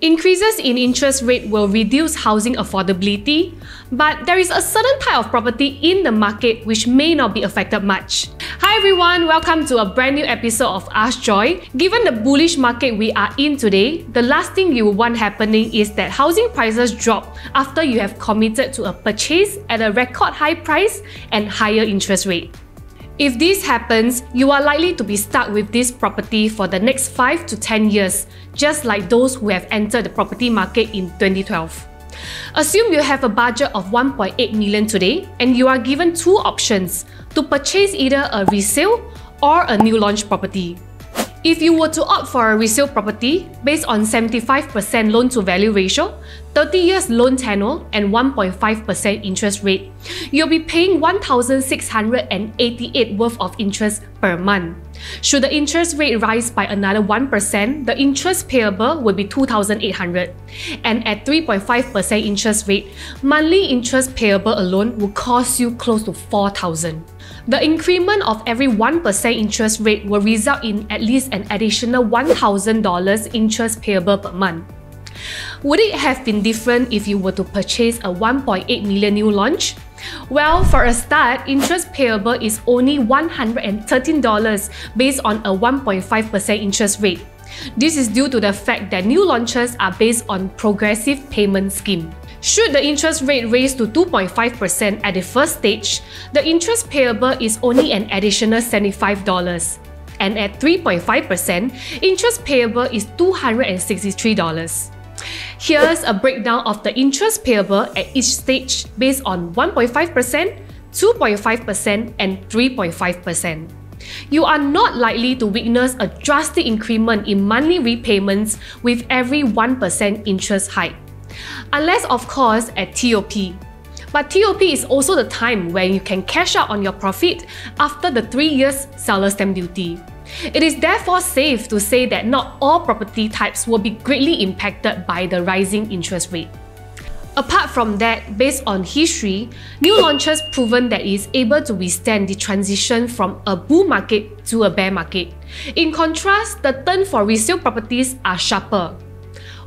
Increases in interest rate will reduce housing affordability, but there is a certain type of property in the market which may not be affected much. Hi everyone, welcome to a brand new episode of Ask Joy. Given the bullish market we are in today, the last thing you will want happening is that housing prices drop after you have committed to a purchase at a record high price and higher interest rate. If this happens, you are likely to be stuck with this property for the next 5 to 10 years, just like those who have entered the property market in 2012. Assume you have a budget of 1.8 million today and you are given two options to purchase either a resale or a new launch property. If you were to opt for a resale property based on 75% loan to value ratio, 30 years loan tenure and 1.5% interest rate, you'll be paying $1,688 worth of interest per month. Should the interest rate rise by another 1%, the interest payable will be $2,800. And at 3.5% interest rate, monthly interest payable alone will cost you close to $4,000. The increment of every 1% interest rate will result in at least an additional $1,000 interest payable per month. Would it have been different if you were to purchase a 1.8 million new launch? Well, for a start, interest payable is only $113 based on a 1.5% interest rate. This is due to the fact that new launches are based on progressive payment scheme. Should the interest rate raise to 2.5% at the first stage, the interest payable is only an additional $75. And at 3.5%, interest payable is $263. Here's a breakdown of the interest payable at each stage based on 1.5%, 2.5%, and 3.5%. You are not likely to witness a drastic increment in monthly repayments with every 1% interest hike. Unless of course at TOP. But TOP is also the time when you can cash out on your profit after the 3 years seller stamp duty. It is therefore safe to say that not all property types will be greatly impacted by the rising interest rate. Apart from that, based on history, new launches proven that it is able to withstand the transition from a bull market to a bear market. In contrast, the turn for resale properties are sharper.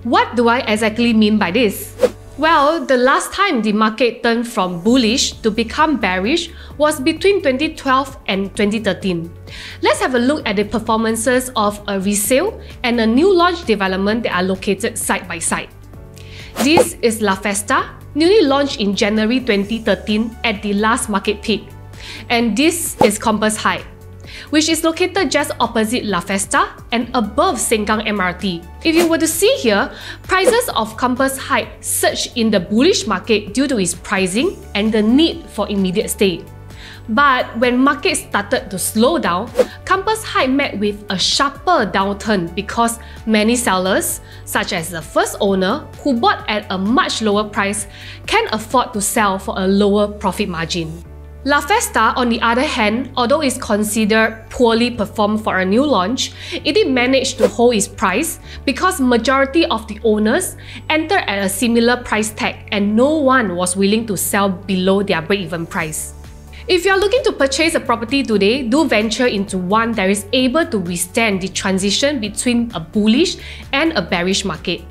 What do I exactly mean by this? Well, the last time the market turned from bullish to become bearish was between 2012 and 2013. Let's have a look at the performances of a resale and a new launch development that are located side by side. This is La Festa, newly launched in January 2013 at the last market peak. And this is Compass Heights, which is located just opposite La Festa and above Sengkang MRT. If you were to see here, prices of Compass Heights surged in the bullish market due to its pricing and the need for immediate stay. But when markets started to slow down, Compass Heights met with a sharper downturn because many sellers, such as the first owner who bought at a much lower price, can afford to sell for a lower profit margin. La Festa, on the other hand, although it's considered poorly performed for a new launch, it did manage to hold its price because majority of the owners entered at a similar price tag and no one was willing to sell below their break-even price. If you are looking to purchase a property today, do venture into one that is able to withstand the transition between a bullish and a bearish market.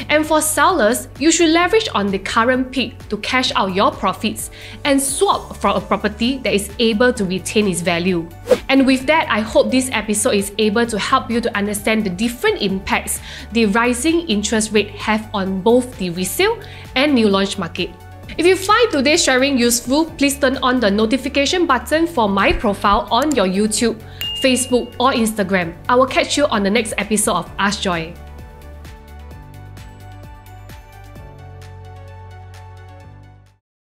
And for sellers, you should leverage on the current peak to cash out your profits and swap for a property that is able to retain its value. And with that, I hope this episode is able to help you to understand the different impacts the rising interest rate have on both the resale and new launch market. If you find today's sharing useful, please turn on the notification button for my profile on your YouTube, Facebook, or Instagram. I will catch you on the next episode of Ask Joy.